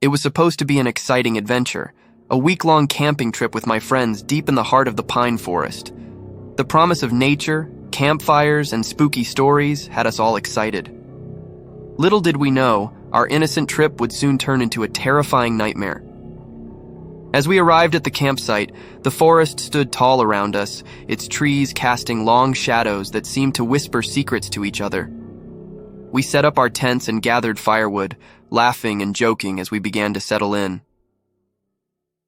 It was supposed to be an exciting adventure, a week-long camping trip with my friends deep in the heart of the pine forest. The promise of nature, campfires, and spooky stories had us all excited. Little did we know, our innocent trip would soon turn into a terrifying nightmare. As we arrived at the campsite, the forest stood tall around us, its trees casting long shadows that seemed to whisper secrets to each other. We set up our tents and gathered firewood, laughing and joking as we began to settle in.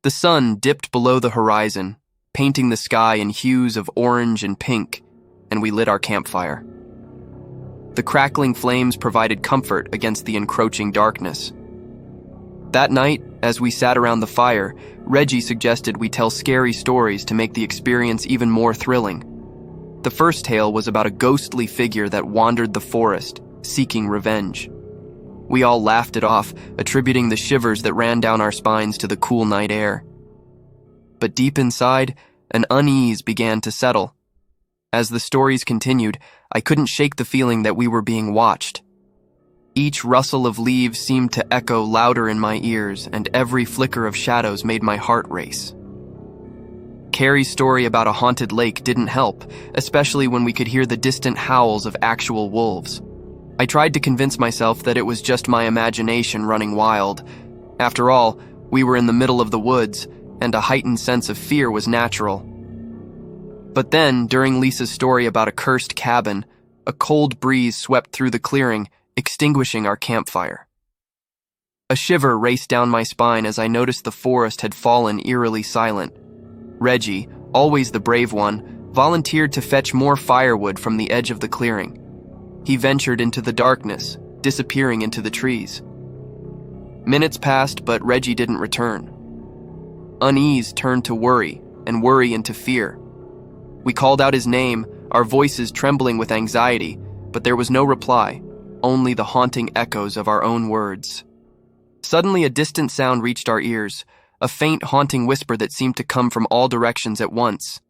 The sun dipped below the horizon, painting the sky in hues of orange and pink, and we lit our campfire. The crackling flames provided comfort against the encroaching darkness. That night, as we sat around the fire, Reggie suggested we tell scary stories to make the experience even more thrilling. The first tale was about a ghostly figure that wandered the forest, seeking revenge. We all laughed it off, attributing the shivers that ran down our spines to the cool night air. But deep inside, an unease began to settle. As the stories continued, I couldn't shake the feeling that we were being watched. Each rustle of leaves seemed to echo louder in my ears, and every flicker of shadows made my heart race. Carrie's story about a haunted lake didn't help, especially when we could hear the distant howls of actual wolves. I tried to convince myself that it was just my imagination running wild. After all, we were in the middle of the woods, and a heightened sense of fear was natural. But then, during Lisa's story about a cursed cabin, a cold breeze swept through the clearing, extinguishing our campfire. A shiver raced down my spine as I noticed the forest had fallen eerily silent. Reggie, always the brave one, volunteered to fetch more firewood from the edge of the clearing. He ventured into the darkness, disappearing into the trees. Minutes passed, but Reggie didn't return. Unease turned to worry, and worry into fear. We called out his name, our voices trembling with anxiety, but there was no reply, only the haunting echoes of our own words. Suddenly a distant sound reached our ears, a faint haunting whisper that seemed to come from all directions at once.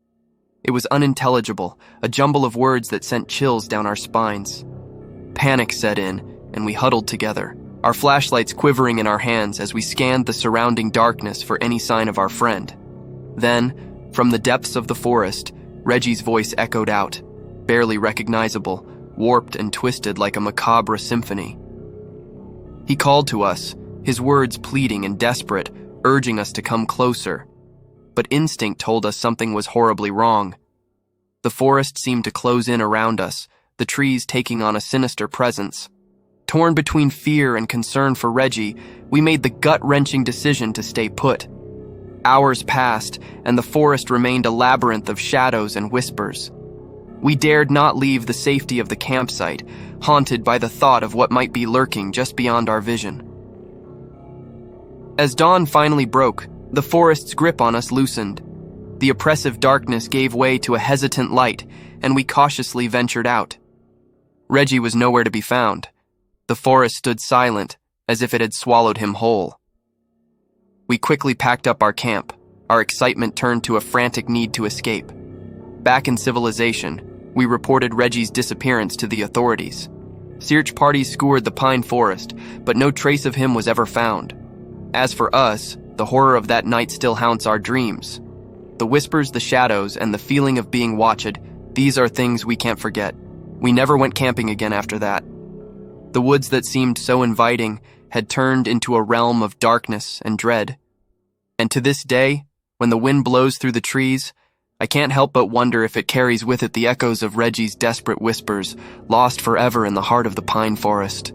It was unintelligible, a jumble of words that sent chills down our spines. Panic set in, and we huddled together, our flashlights quivering in our hands as we scanned the surrounding darkness for any sign of our friend. Then, from the depths of the forest, Reggie's voice echoed out, barely recognizable, warped and twisted like a macabre symphony. He called to us, his words pleading and desperate, urging us to come closer. But instinct told us something was horribly wrong. The forest seemed to close in around us, the trees taking on a sinister presence. Torn between fear and concern for Reggie, we made the gut-wrenching decision to stay put. Hours passed, and the forest remained a labyrinth of shadows and whispers. We dared not leave the safety of the campsite, haunted by the thought of what might be lurking just beyond our vision. As dawn finally broke, the forest's grip on us loosened. The oppressive darkness gave way to a hesitant light, and we cautiously ventured out. Reggie was nowhere to be found. The forest stood silent, as if it had swallowed him whole. We quickly packed up our camp, our excitement turned to a frantic need to escape. Back in civilization, we reported Reggie's disappearance to the authorities. Search parties scoured the pine forest, but no trace of him was ever found. As for us, the horror of that night still haunts our dreams. The whispers, the shadows, and the feeling of being watched, these are things we can't forget. We never went camping again after that. The woods that seemed so inviting had turned into a realm of darkness and dread. And to this day, when the wind blows through the trees, I can't help but wonder if it carries with it the echoes of Reggie's desperate whispers, lost forever in the heart of the pine forest.